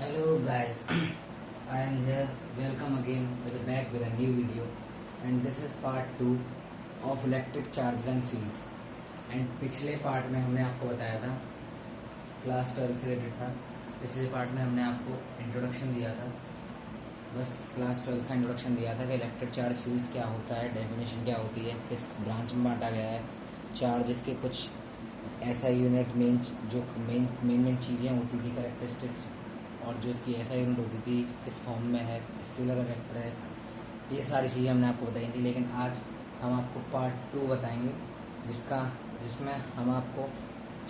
Hello guys, I am here. Welcome again back with a new video, and this is part 2 of electric charges and fields. And पिछले part में हमने आपको बताया था class 12 से related था. पिछले पार्ट में हमने आपको इंट्रोडक्शन दिया था, बस क्लास 12 का इंट्रोडक्शन दिया था कि इलेक्ट्रिक चार्ज फील्ड्स क्या होता है, डेफिनेशन क्या होती है, किस ब्रांच में बांटा गया है, चार्जेस के कुछ ऐसा यूनिट मेन चीज़ें होती थी, करेक्टरिस्टिक्स, और जो इसकी ऐसा यूनिट होती थी किस फॉर्म में है, स्केलर और वेक्टर है, ये सारी चीज़ें हमने आपको बताई थी. लेकिन आज हम आपको पार्ट 2 बताएंगे जिसमें हम आपको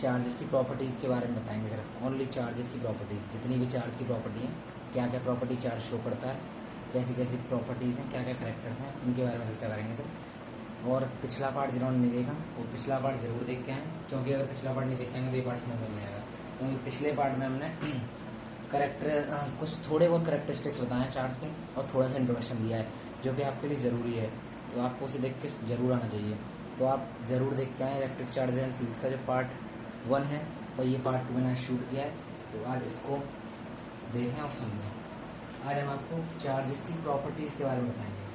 चार्जेस की प्रॉपर्टीज़ के बारे में बताएंगे. सिर्फ ओनली चार्जेस की प्रॉपर्टीज़, जितनी भी चार्ज की प्रॉपर्टी हैं, क्या क्या प्रॉपर्टी चार्ज शो करता है, कैसी कैसी प्रॉपर्टीज़ हैं, क्या क्या करेक्टर्स हैं, उनके बारे में चर्चा करेंगे सर. और पिछला पार्ट जिन्होंने नहीं देखा वो पिछला पार्ट जरूर देख के आएँ, क्योंकि अगर पिछला पार्ट नहीं देखेंगे तो ये पार्ट समझ में नहीं आएगा. क्योंकि पिछले पार्ट में हमने कुछ थोड़े बहुत करेक्टरिस्टिक्स बताए चार्ज के और थोड़ा सा इंट्रोडक्शन दिया है जो कि आपके लिए ज़रूरी है, तो आपको उसे देख के ज़रूर आना चाहिए. तो आप ज़रूर देख के आएँ इलेक्ट्रिक चार्ज एंड फील्ड्स का जो पार्ट 1 है, और ये पार्ट 2 मैंने शूट किया है, तो आज इसको देखें और समझें. आज हम आपको चार्जेस की प्रॉपर्टीज़ के बारे में बताएंगे.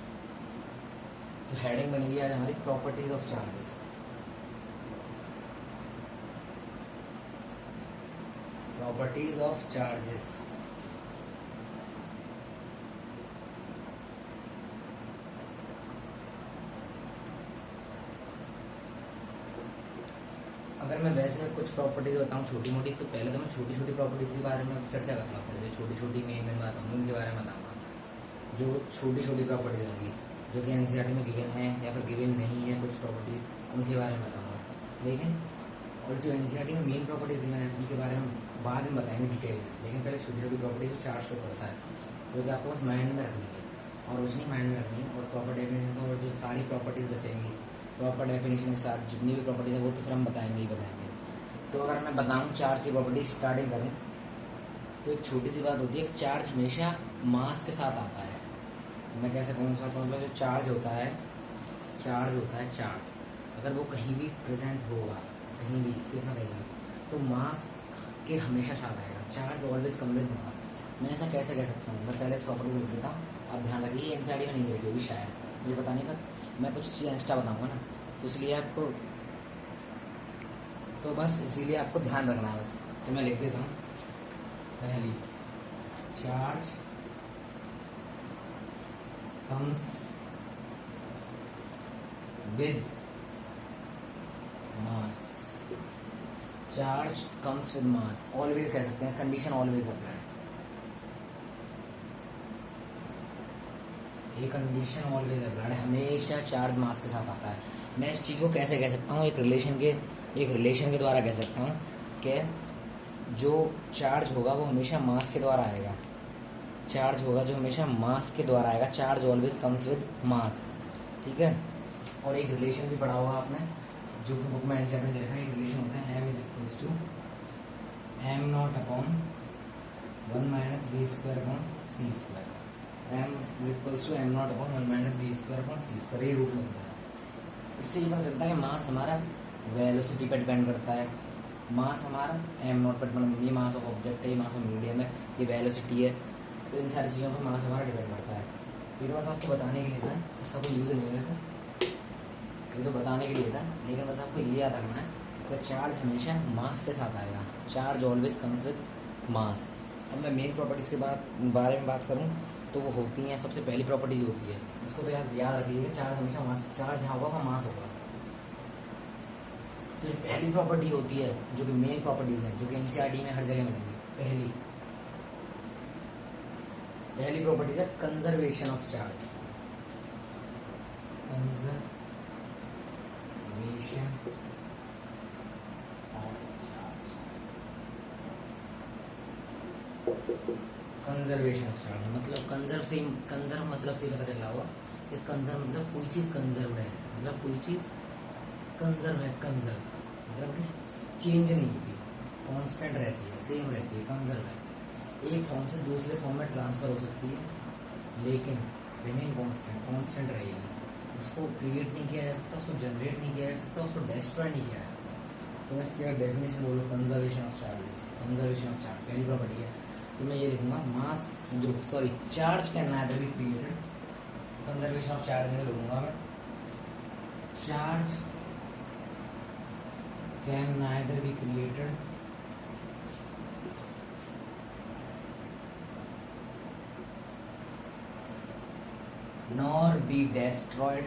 तो हेडिंग बनेगी आज हमारी properties of charges. Properties of charges. अगर मैं वैसे कुछ प्रॉपर्टीज बताऊं छोटी मोटी, तो पहले तो मैं छोटी छोटी प्रॉपर्टीज के बारे में चर्चा करना पड़ेगा. जो छोटी छोटी मेन बात होंगी उनके बारे में बताऊंगा. जो छोटी छोटी प्रॉपर्टीज होंगी जो कि एनसीईआरटी में गिवन है या फिर गिवन नहीं है, कुछ प्रॉपर्टी उनके बारे में बताऊंगा. लेकिन और जो एनसीईआरटी में मेन प्रॉपर्टीज गिवन है उनके बारे में बाद में बताएंगे डिटेल में. लेकिन पहले छोटी छोटी प्रॉपर्टीज चार्ज शो करता है जो कि आपको बस माइंड में रखनी है, और कुछ नहीं माइंड में रखनी है. और प्रॉपर डेफिनेशन का, और जो सारी प्रॉपर्टीज बचेंगी प्रॉपर डेफिनेशन के साथ, जितनी भी प्रॉपर्टीज है वो तो फिर हम बताएंगे ही बताएंगे. तो अगर मैं बताऊँ चार्ज की प्रॉपर्टीज स्टार्टिंग करूँ, तो एक छोटी सी बात होती है कि चार्ज हमेशा मास के साथ आता है. मैं कैसे कहूँ इस बात का मतलब, जो चार्ज होता है चार्ज अगर वो कहीं भी प्रेजेंट होगा, कहीं भी स्पेस में कहीं भी, तो मास के हमेशा साथ आएगा. Charge always come with mass. मैं ऐसा कैसे कह सकता हूँ, मैं पहले इस प्रॉपर्टी को लिख देता हूँ. आप ध्यान रखिए, एनसीईआरटी में नहीं लिखी होगी शायद, मुझे पता नहीं, पर मैं कुछ चीज़ें एक्स्ट्रा बताऊँगा ना, तो इसलिए आपको, तो बस इसीलिए आपको ध्यान रखना है बस. तो मैं लिख देता हूँ पहली, charge comes with mass. Charge comes with mass, always कह सकते हैं, इस कंडीशन ऑलवेज अप्लाई. ये कंडीशन ऑलवेज अप्लाई, हमेशा चार्ज मास के साथ आता है. मैं इस चीज़ को कैसे कह सकता हूँ, एक रिलेशन के द्वारा कह सकता हूँ कि जो चार्ज होगा वो हमेशा मास के द्वारा आएगा. चार्ज होगा जो हमेशा मास के द्वारा आएगा. Charge always comes with mass, ठीक है. और एक रिलेशन भी पढ़ा होगा आपने, जो कि बुक में आंसर में देखा है. एक रिलेशन होता है m is equals to m not upon 1 minus v square upon c square. m is equals to m not upon 1 minus v square upon c square. ये रूट बनता है. इससे ये पता चलता है कि मास हमारा वेलोसिटी पर डिपेंड करता है. मास हमारा m नॉट पर डिपेंड, ये मास ऑफ ऑब्जेक्ट है, ये मास ऑफ मीडियम है, ये वेलोसिटी है. तो इन सारी चीज़ों पर मास हमारा डिपेंड करता है. ये तो बस आपको बताने के लिए था, इसका कोई यूज़ नहीं है वैसे, ये तो बताने के लिए था. लेकिन बस आपको ये याद रखना है कि चार्ज हमेशा मास के साथ आएगा. Charge always comes with mass. अब मैं मेन प्रॉपर्टीज़ के बारे में बात करूँ तो वो होती हैं, सबसे पहली प्रॉपर्टी जो होती है, इसको तो याद रखिए कि चार्ज हमेशा मास, चार्ज जहाँ होगा वहाँ मास होगा. तो पहली प्रॉपर्टी होती है जो कि मेन प्रॉपर्टीज़ हैं, जो कि एनसीईआरटी में हर जगह मिलेंगी. पहली प्रॉपर्टीज है conservation of charge. Conservation of charge मतलब कंजर्व मतलब से पता चल रहा होगा कि कंजर्व मतलब कोई चीज़ कंजर्व है, मतलब कोई चीज़ कंजर्व है. कंजर्व मतलब कि चेंज नहीं होती, कांस्टेंट रहती है, सेम रहती है. कंजर्व है, एक फॉर्म से दूसरे फॉर्म में ट्रांसफ़र हो सकती है, लेकिन रिमेन कांस्टेंट रहेगी. उसको क्रिएट नहीं किया जा सकता, उसको जनरेट नहीं किया जा सकता, उसको डिस्ट्रॉय नहीं किया जा सकता. तो मैं इसकी अगर डेफिनेशन बोलूँ, कंजर्वेशन ऑफ चार्ज पहली प्रॉपर्टी है. तो मैं ये लिखूंगा मास जो sorry charge can neither be created, conservation of charge में लिखूंगा मैं charge can neither be created nor be destroyed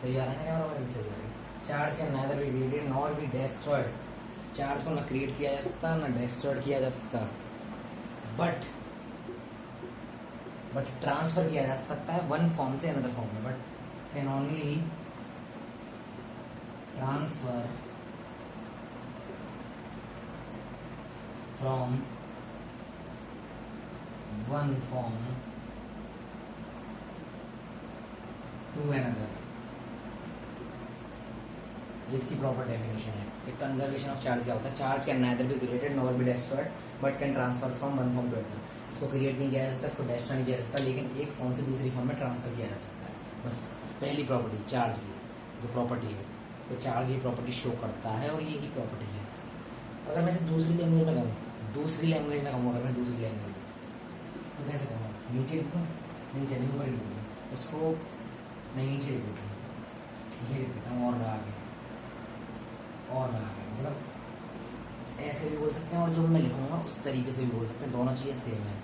सही आ रहा है ना कैमरा में? सही आ रहा है। Charge can neither be created nor be destroyed, charge को ना क्रिएट किया जा सकता ना डेस्ट्रॉयड किया जा सकता, बट ट्रांसफर किया जा सकता है वन फॉर्म से अनदर फॉर्म में, but can only transfer from one form to another. इसकी प्रॉपर डेफिनेशन है कि कंजर्वेशन ऑफ चार्ज क्या होता है? Charge can neither be created nor be destroyed but can transfer from one form to another. इसको create नहीं किया जा सकता, इसको डेस्ट्रॉय नहीं किया जा सकता, लेकिन एक फॉर्म से दूसरी फॉर्म में ट्रांसफर किया जा सकता है। बस पहली प्रॉपर्टी चार्ज की जो प्रॉपर्टी है, तो चार्ज ये प्रॉपर्टी शो करता है और ये ही प्रॉपर्टी है। अगर मैं इसे दूसरी लैंग्वेज में कहूँ, अगर मैं दूसरी लैंग्वेज तो कैसे कहूँगा? नीचे लिखूँ, नीचे नहीं ऊपर लिखूँ, इसको नहीं नीचे लिखूँ, ये लिख देता हूँ और आगे मतलब ऐसे भी बोल सकते हैं, और जो मैं लिखूंगा उस तरीके से भी बोल सकते हैं, दोनों चीज़ें सेम है।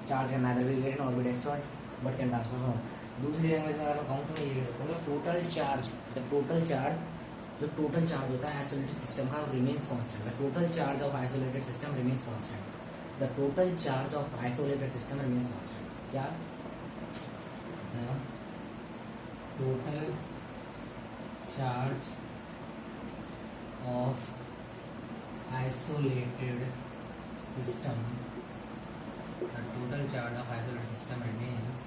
Charge can neither be created nor be destroyed but can transfer from. दूसरी लैंग्वेज में अगर मैं कहूँ तो मैं ये कह सकता हूँ टोटल चार्ज, जो टोटल चार्ज होता है आइसोलेटेड सिस्टम का remains constant. The total charge of isolated system remains constant. The total charge of isolated system remains constant. क्या? The total charge of isolated system, the total charge of isolated system remains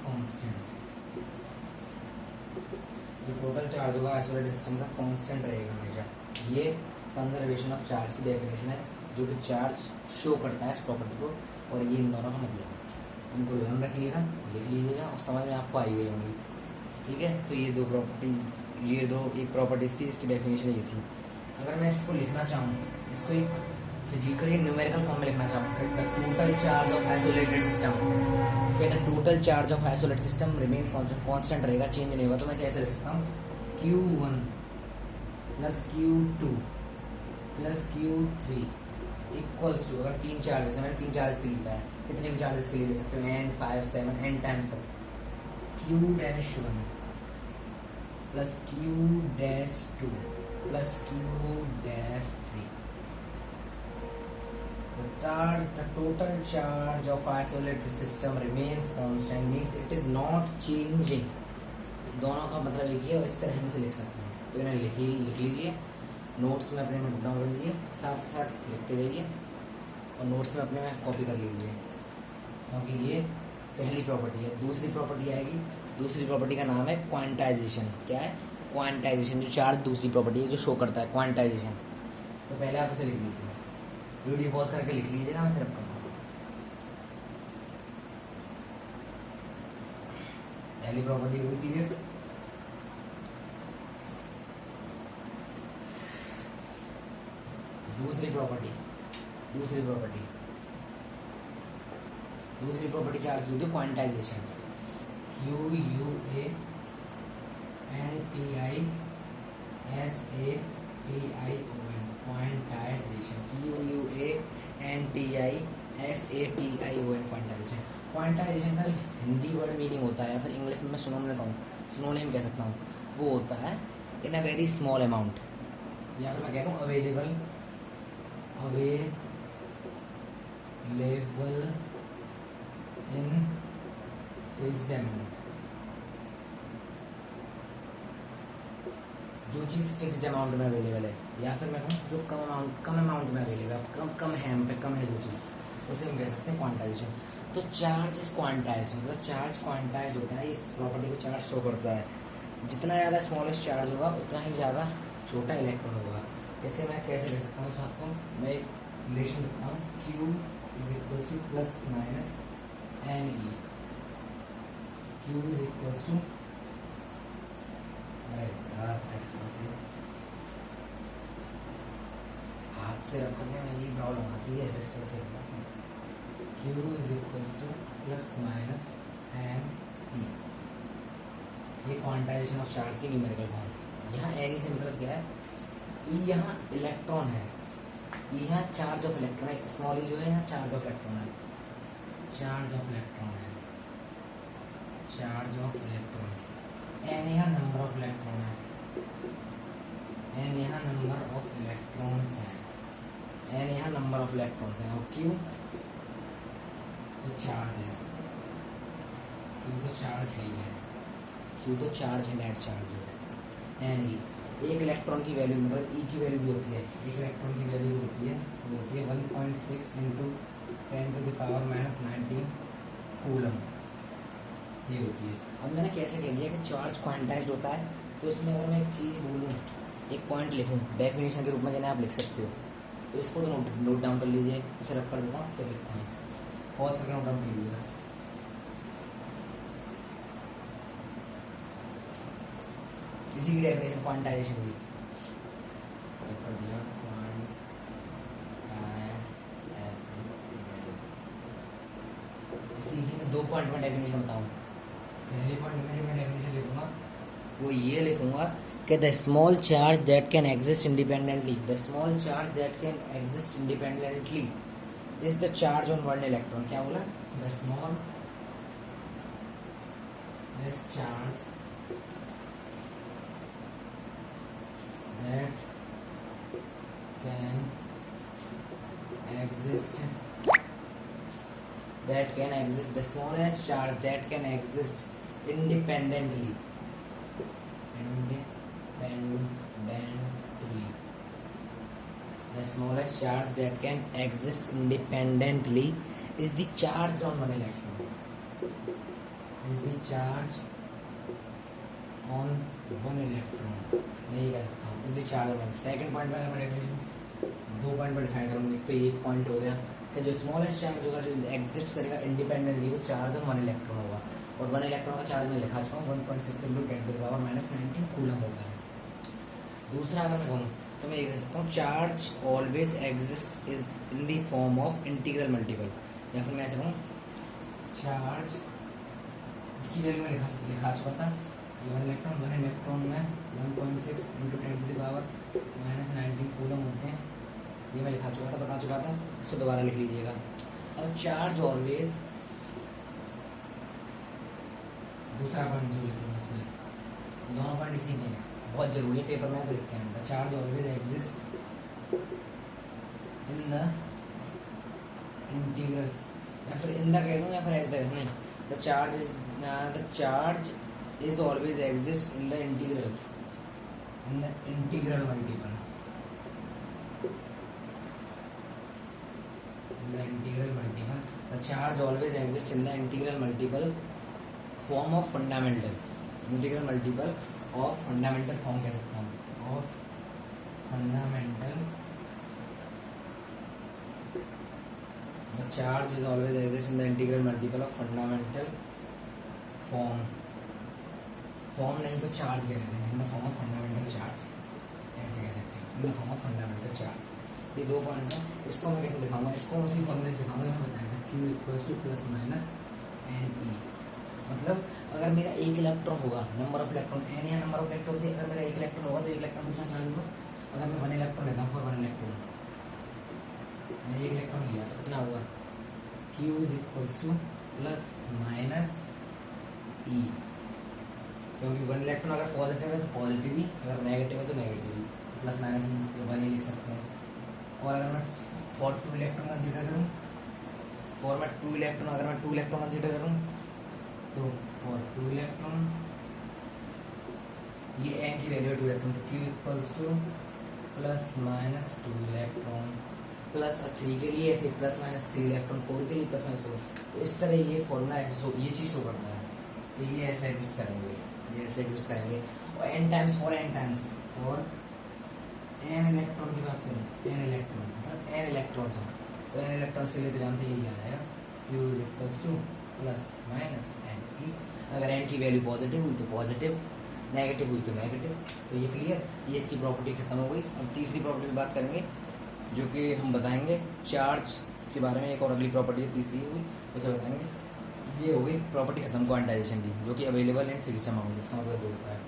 constant। जो total charge होगा isolated system का constant रहेगा हमेशा। ये conservation of charge की definition है, जो कि चार्ज शो करता है इस प्रॉपर्टी को, और ये इन दोनों का मतलब है। इनको ध्यान रखिएगा, लिख लीजिएगा और समझ में आपको आई गई होंगी। ठीक है, तो ये दो प्रॉपर्टीज, ये दो एक प्रॉपर्टीज थी, इसकी डेफिनेशन ये थी। अगर मैं इसको लिखना चाहूँ, इसको एक फिजिकली न्यूमेरिकल फॉर्म में लिखना चाहूँ, the total charge of isolated system, the total charge of isolated system remains constant रहेगा, चेंज नहीं होगा। तो मैं ऐसे लिख सकता हूँ Q1 plus Q2 plus Q3 equals to, अगर तीन चार्जेस है, मैंने तीन चार्ज के लिए लिखा है, कितने भी चार्जेस के लिए ले सकते हो, n 5 7 n टाइम्स तक, Q-1 plus Q-2 plus Q-3। The total charge of isolated system remains constant, means it is not changing। दोनों का मतलब एक ही है और इस तरह हम इसे लिख सकते हैं। तो इन्हें लिख लीजिए, नोट्स में अपने में नोट डाउन कर लीजिए, साथ साथ लिखते जाइए और नोट्स में अपने में कॉपी कर लीजिए, क्योंकि ये पहली प्रॉपर्टी है। दूसरी प्रॉपर्टी आएगी, दूसरी प्रॉपर्टी का नाम है क्वांटाइजेशन। क्या है? क्वांटाइजेशन। जो चार्ज दूसरी प्रॉपर्टी है जो शो करता है, क्वांटाइजेशन। तो पहले आप इसे लिख लीजिए, वीडियो पॉज करके लिख लीजिएगा, मैं फिर पहली प्रॉपर्टी हुई थी ये, दूसरी प्रॉपर्टी चार्ज की थी क्वांटाइजेशन, QUANTIZATION, क्वांटाइजेशन। क्वांटाइजेशन का हिंदी वर्ड मीनिंग होता है, या फिर इंग्लिश में मैं सिनोनिम कह सकता हूँ, वो होता है इन अ वेरी स्मॉल अमाउंट, या फिर मैं कहता हूँ अवेलेबल इन फिक्स्ड अमाउंट। जो चीज़ फिक्स्ड अमाउंट में अवेलेबल है, या फिर मैं कहूँ जो कम अमाउंट में अवेलेबल है, कम है हम पे, कम है जो चीज़, उसे हम कह सकते हैं क्वांटाइजेशन। तो चार्ज इज क्वांटाइज, मतलब चार्ज क्वांटाइज होता है, इस प्रॉपर्टी को चार्ज शो करता है। जितना ज़्यादा स्मॉलेस्ट चार्ज होगा उतना ही ज़्यादा छोटा इलेक्ट्रॉन होगा। इसे मैं कैसे लिख सकता हूँ? इस बात को मैं एक रिलेशन लिखता हूँ, Q is equal to plus minus NE, Q is equal to extra से हाथ से रख करने में यही प्रॉब्लम आती है रेस्टर से। Q is equals to plus minus N E, ये क्वांटाइजेशन ऑफ चार्ज की न्यूमेरिकल फॉर्म। यहाँ एन ई से मतलब क्या है, ई यहाँ इलेक्ट्रॉन है, ई यहाँ चार्ज ऑफ इलेक्ट्रॉन है, स्मॉल ई जो है यहाँ चार्ज ऑफ इलेक्ट्रॉन है, चार्ज ऑफ इलेक्ट्रॉन है, चार्ज ऑफ इलेक्ट्रॉन। एन यहाँ नंबर ऑफ इलेक्ट्रॉन है, एन यहाँ नंबर ऑफ इलेक्ट्रॉन्स है, एन यहाँ नंबर ऑफ इलेक्ट्रॉन्स है, और क्यू तो चार्ज है, क्यू तो चार्ज है ही है, क्यू तो चार्ज है, नेट चार्ज जो है। एन ई एक इलेक्ट्रॉन की वैल्यू मतलब ई की वैल्यू जो होती है, एक इलेक्ट्रॉन की वैल्यू होती है वो होती है 1.6 इंटू 10⁻⁻19 कूलम, ये होती है। अब मैंने कैसे कह दिया कि चार्ज क्वांटाइज्ड होता है, तो इसमें अगर मैं एक चीज़ बोलूँ, एक पॉइंट लिखूँ डेफिनेशन के रूप में, जिन्हें आप लिख सकते हो, तो इसको तो नोट डाउन कर लीजिए। इसे रख कर देता हूँ, फिर लिखता हूँ, पॉज करके नोट डाउन कर लीजिएगा। इसी की डेफिनेशन क्वांटाइजेशन की कर दिया, इसी की मैं 2 पॉइंट में डेफिनेशन बताऊँ। पहले पॉइंट में मैं डेफिनेशन लिखूंगा, वो ये लिखूंगा कि the small charge that can exist independently, the small charge that can exist independently is the charge on one electron. क्या बोला, the small charge that can exist, the smallest charge that can exist independently, the smallest charge that can exist independently is the charge on one electron, is the charge on one electron। मैं ये कह सकता हूँ, इस the charge on. Second point में मैं definition 2 point पर define करूँगी। तो ये पॉइंट हो गया कि जो स्मॉलेस्ट चार्ज होगा, जो एग्जिस्ट करेगा इंडिपेंडेंटली, वो चार्ज ऑन 1 इलेक्ट्रॉन होगा, और 1 इलेक्ट्रॉन का चार्ज मैं लिखा चुका हूँ 1.6 इंटू 10⁻⁻19 कूलम होगा। दूसरा अगर मैं कहूँ तो मैं ये कह सकता हूँ, charge always exist is in the form of integral multiple, या फिर मैं ऐसे कहूँ चार्ज, इसकी वैल्यू में लिखा चुका था, 1 इलेक्ट्रॉन में 1.6 इंटू 10⁻⁻19 कूलम होते हैं, ये मैं लिखा चुका था, बता चुका था, इसको दोबारा लिख लीजिएगा। अब चार्ज ऑलवेज, दूसरा पॉइंट जो लिखूंगा इसमें, दोनों पॉइंट इसी के हैं, बहुत जरूरी है, पेपर में तो लिखते हैं। The charge always exist in the integral, या फिर इन द कह दूँ, या फिर एज द, नहीं, the charge is always exist in the integral multiple, the charge always exists in the integral multiple form of fundamental, integral multiple of fundamental form कह सकता हूँ, of fundamental, the charge is always exist in the integral multiple of fundamental form, form नहीं तो charge कह देते हैं, in the form of fundamental charge, ऐसे कह सकते हैं, in the form of fundamental charge. ये 2 पॉइंट्स हैं, इसको मैं कैसे दिखाऊंगा, इसको उसी फॉर्मूले से दिखाऊंगा, मैं बताया था Q equals to plus minus N E. मतलब अगर मेरा एक इलेक्ट्रॉन होगा, नंबर ऑफ इलेक्ट्रॉन, एन या नंबर ऑफ इलेक्ट्रॉन थी, अगर मेरा एक इलेक्ट्रॉन होगा तो एक इलेक्ट्रॉन कितना चार्ज होगा, अगर मैं 1 इलेक्ट्रॉन लेता हूँ, फॉर 1 इलेक्ट्रॉन, मैं 1 इलेक्ट्रॉन लिया तो कितना होगा, Q is equals to plus minus E, क्योंकि 1 इलेक्ट्रॉन अगर पॉजिटिव है तो पॉजिटिव ही, अगर नेगेटिव है तो नेगेटिव ही, प्लस माइनस ही 1 ही लिख सकते हैं। और अगर मैं फॉर 2 इलेक्ट्रॉन कंसीडर करूँ, फॉर मैं 2 इलेक्ट्रॉन, अगर मैं 2 इलेक्ट्रॉन कंसीडर करूँ तो फॉर 2 इलेक्ट्रॉन, ये एन की वैल्यू है 2 इलेक्ट्रॉन, तो Q equals to plus minus 2 electron, plus 3 के लिए ऐसे प्लस माइनस 3 इलेक्ट्रॉन, 4 के लिए प्लस माइनस 4। तो इस तरह ये फॉर्मूला ऐसे ये चीज़ शो करता है, तो ये ऐसे एग्जिस्ट करेंगे, ये ऐसे एग्जिस्ट करेंगे। और n times for n electron की बात करें, n इलेक्ट्रॉन मतलब n इलेक्ट्रॉन्स हो, तो n इलेक्ट्रॉन्स के लिए तो जानते ही आ जाएगा Q equals to plus minus N E. अगर n की वैल्यू पॉजिटिव हुई तो पॉजिटिव, नेगेटिव हुई तो नेगेटिव। तो ये क्लियर, ये इसकी प्रॉपर्टी खत्म हो गई। अब तीसरी प्रॉपर्टी की बात करेंगे जो कि हम बताएंगे चार्ज के बारे में। एक और अगली प्रॉपर्टी है तीसरी हुई, उसे बताएंगे। ये हो गई प्रॉपर्टी खत्म क्वांटाइजेशन की, जो कि अवेलेबल इन फिक्स्ड अमाउंट, इसका मतलब जो होता है।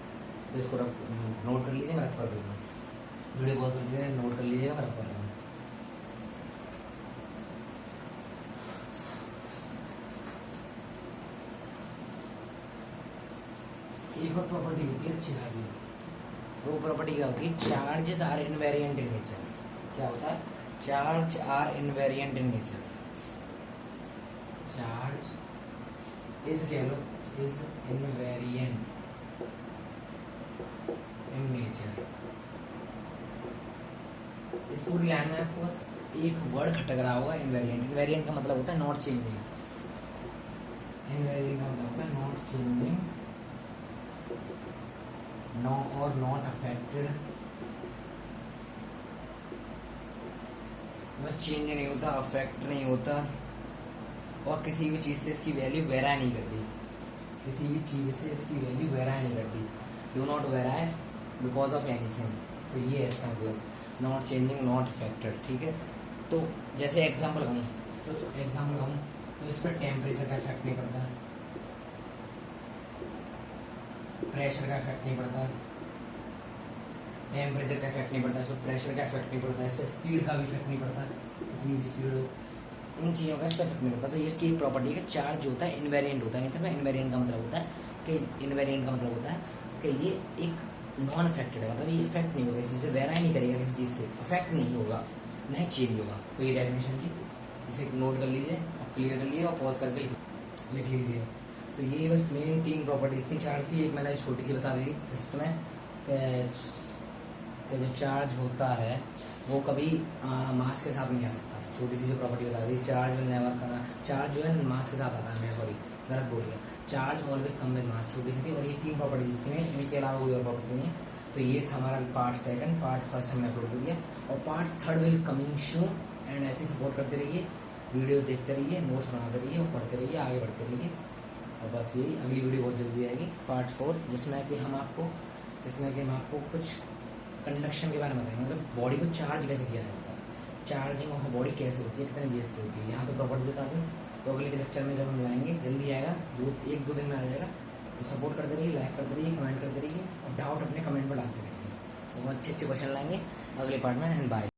तो इसको नोट कर लीजिए, मैं रख कर देता हूँ। वीडियो पॉज कर लीजिए, नोट कर लीजिएगा, मैं रख कर रहा हूँ। एक और प्रॉपर्टी होती है अच्छी खासी, वो प्रॉपर्टी क्या होती है? Charges are invariant in nature. क्या होता है? Charge are invariant in nature. Charge is कह लो इज इनवेरिएंट इन नेचर। इस पूरी लाइन में आपको बस एक वर्ड खटक रहा होगा, इनवेरिएंट। इनवेरिएंट का मतलब होता है नॉट चेंजिंग। इनवेरिएंट का मतलब होता है नॉट चेंजिंग, नो और नॉट अफेक्टेड। मतलब चेंज नहीं होता, अफेक्ट नहीं होता, और किसी भी चीज़ से इसकी वैल्यू वेराई नहीं करती। किसी भी चीज़ से इसकी वैल्यू वेराई नहीं करती। Do not वेराई because of anything. तो ये है इसका मतलब, नॉट चेंजिंग, नॉट अफेक्टेड। ठीक है, तो जैसे एग्जाम्पल कहूँ तो इस पर टेम्परेचर का इफेक्ट नहीं पड़ता, प्रेशर का इफेक्ट नहीं पड़ता, टेम्परेचर का इफेक्ट नहीं पड़ता, इस पर प्रेशर का इफेक्ट नहीं पड़ता, इस पर स्पीड का भी इफेक्ट नहीं पड़ता, कितनी भी स्पीड हो, इन चीज़ों का इस पर इफेक्ट नहीं पड़ता। तो ये इसकी एक प्रॉपर्टी है कि चार्ज जो होता है इनवेरिएंट होता है नेचर में। इनवेरिएंट का मतलब होता है कि ये एक नॉन अफेक्टेड है, मतलब ये इफेक्ट नहीं होगा, किसी से वेराई नहीं करेगा, किसी चीज़ से अफेक्ट नहीं होगा, नहीं चेंज होगा। तो ये डेफिनेशन की, इसे नोट कर लीजिए और क्लियर कर लीजिए और पॉज करके लिख लीजिए। तो ये बस मेन 3 प्रॉपर्टीज थी चार्ज की। एक मैंने छोटी सी बता दी फर्स्ट में कि जो चार्ज होता है वो कभी मास के साथ नहीं आ सकता। छोटी सी जो प्रॉपर्टी बता दी, चार्ज विल नेवर करना, चार्ज जो है मास के साथ आता है। मैं सॉरी गलत बोल गया, charge always come with mass, छोटी सी थी। और ये 3 प्रॉपर्टीज थी, इनके अलावा कोई और प्रॉपर्टी नहीं है। तो ये था हमारा पार्ट सेकंड। पार्ट फर्स्ट हमने अपलोड कर दिया और part third will coming soon. And ऐसे सपोर्ट करते रहिए, वीडियोस देखते रहिए, नोट्स बनाते रहिए और पढ़ते रहिए, आगे बढ़ते रहिए। और बस यही, अगली वीडियो बहुत जल्दी आएगी पार्ट 4, जिसमें कि हम आपको कुछ कंडक्शन के बारे में बताएंगे, मतलब बॉडी को चार्ज कैसे किया जाता है, चार्जिंग ऑफ बॉडी कैसे होती है, कितने बेस से होती है। यहाँ तो प्रॉपर्टी बता दी। तो अगले लेक्चर में जब हम लाएंगे, जल्दी आएगा, 1-2 दिन में आ जाएगा। तो सपोर्ट करते रहिए, लाइक करते रहिए, कमेंट करते रहिए और डाउट अपने कमेंट में डालते रहिए। तो वो अच्छे क्वेश्चन लाएंगे अगले पार्ट में। And bye.